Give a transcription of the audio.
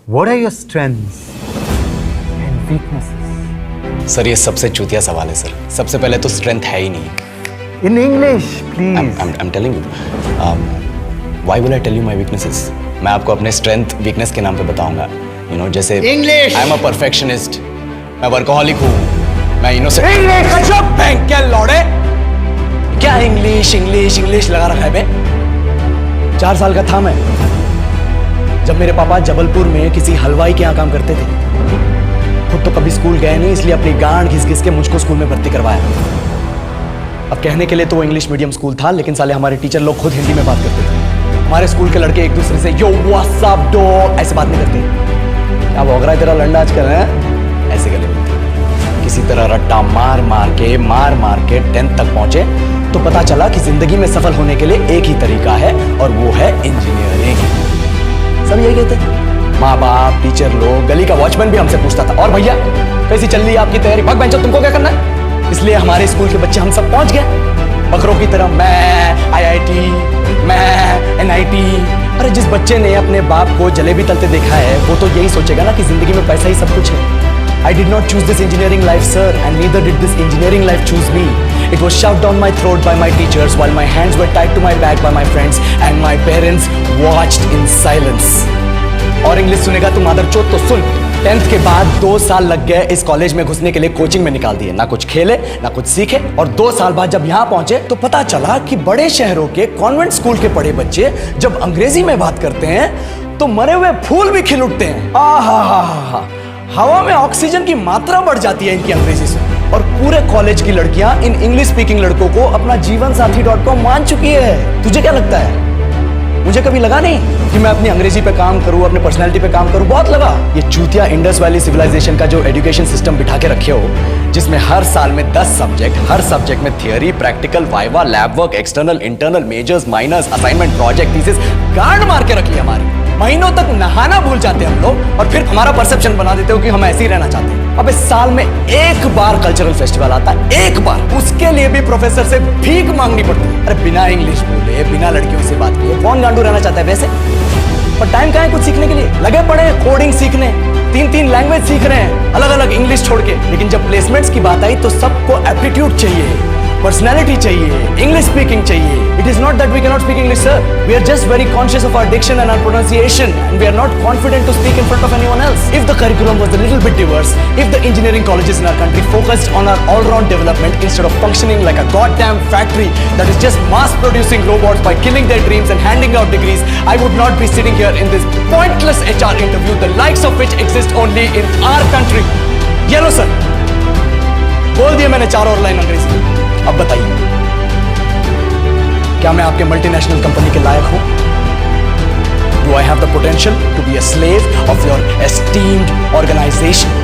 What are your strengths and weaknesses? Sir ये सबसे चूतिया सवाल है सर। सबसे पहले तो स्ट्रेंथ है ही नहीं। In English, please. I'm telling you. Why will I tell you my weaknesses? मैं आपको अपने स्ट्रेंथ वीकनेस के नाम पे बताऊंगा। You know, जैसे English. I'm a perfectionist. मैं वर्कोहॉलिक हूँ। मैं इनोसेंट। English. चुप बैंक क्या लौड़े? क्या इंग्लिश इंग्लिश इंग्लिश लगा रखा है बे? 4 साल का था मैं जब मेरे पापा जबलपुर में किसी हलवाई के यहाँ काम करते थे। खुद तो कभी स्कूल गए नहीं, इसलिए अपनी गांड घिस घिस के मुझको स्कूल में भर्ती करवाया। अब कहने के लिए तो वो इंग्लिश मीडियम स्कूल था, लेकिन साले हमारे टीचर लोग खुद हिंदी में बात करते थे। हमारे स्कूल के लड़के एक दूसरे से यो व्हाट्स अप डॉग ऐसे बात नहीं करते। क्या भौंक रहा है तेरा लंडा आजकल है? ऐसे गले मिलते। किसी तरह रट्टा मार मार के 10th तक पहुंचे तो पता चला कि जिंदगी में सफल होने के लिए एक ही तरीका है और वो है इंजीनियरिंग। सब यही कहते। माँ बाप, टीचर लोग, गली का वॉचमैन भी हमसे पूछता था, और भैया कैसी चल रही है आपकी तैयारी? भाग बेंचो, तुमको क्या करना है? इसलिए हमारे स्कूल के बच्चे हम सब पहुंच गए बकरों की तरह। मैं IIT, मैं NIT। अरे जिस बच्चे ने अपने बाप को जलेबी तलते देखा है वो तो यही सोचेगा ना कि जिंदगी में पैसा ही सब कुछ है। I did not choose this engineering life, sir, and neither did this engineering life choose me. It was shoved down my throat by my teachers while my hands were tied to my back by my friends and my parents watched in silence. और English सुनेगा तू मादरचोद तो सुन। 10th के बाद 2 साल लग गए इस कॉलेज में घुसने के लिए, कोचिंग में निकाल दिए। ना कुछ खेले ना कुछ सीखे, और 2 साल बाद जब यहाँ पहुंचे तो पता चला कि बड़े शहरों के कॉन्वेंट स्कूल के पढ़े बच्चे जब अंग्रेजी में बात करते हैं तो मरे हुए फूल भी खिल उठते हैं। आहा, हवा में ऑक्सीजन की मात्रा बढ़ जाती है इनकी अंग्रेजी से। और पूरे कॉलेज की लड़कियां इन इंग्लिश स्पीकिंग लड़कों को अपना जीवन साथी .com मान चुकी है। तुझे क्या लगता है? मुझे कभी लगा नहीं कि मैं अपनी अंग्रेजी पे काम करूं, अपने पर्सनालिटी पे काम करूं। बहुत लगा। ये चूतिया इंडस वैली सिविलाइजेशन का जो एजुकेशन सिस्टम बिठा के रखे हो, जिसमें हर साल में 10 सब्जेक्ट, हर सब्जेक्ट में theory, practical, viva, lab work, external, internal, majors, minors, assignment, project, thesis, गांड मार के रखी हमारी। महीनों तक नहाना भूल जाते हैं हम लोग, और फिर हमारा परसेप्शन बना देते हो कि हम ऐसे ही रहना चाहते हैं। अब इस साल में एक बार कल्चरल फेस्टिवल आता है, एक बार, उसके लिए भी प्रोफेसर से भीख मांगनी पड़ती है। अरे बिना इंग्लिश बोले, बिना लड़कियों से बात किए कौन गांडू रहना चाहता है वैसे? पर टाइम कहाँ है कुछ सीखने के लिए? लगे पड़े हैं कोडिंग सीखने, 3 लैंग्वेज सीख रहे हैं, अलग अलग इंग्लिश छोड़ के। लेकिन जब प्लेसमेंट्स की बात आई तो सबको एप्टीट्यूड चाहिए, पर्सनैलिटी चाहिए, इंग्लिश स्पीकिंग चाहिए। It is not that we cannot speak English, sir. We are just very conscious of our diction and our pronunciation, and we are not confident to speak in front of anyone else. If the curriculum was a little bit diverse, if the engineering colleges in our country focused on our all-round development instead of functioning like a goddamn factory that is just mass-producing robots by killing their dreams and handing out degrees, I would not be sitting here in this pointless HR interview, the likes of which exist only in our country. Yellow, sir. बोल दिया मैंने 4 और line अंग्रेजी। अब बताइए, क्या मैं आपके मल्टीनेशनल कंपनी के लायक हूं? Do I have the potential to be a slave of your esteemed organization?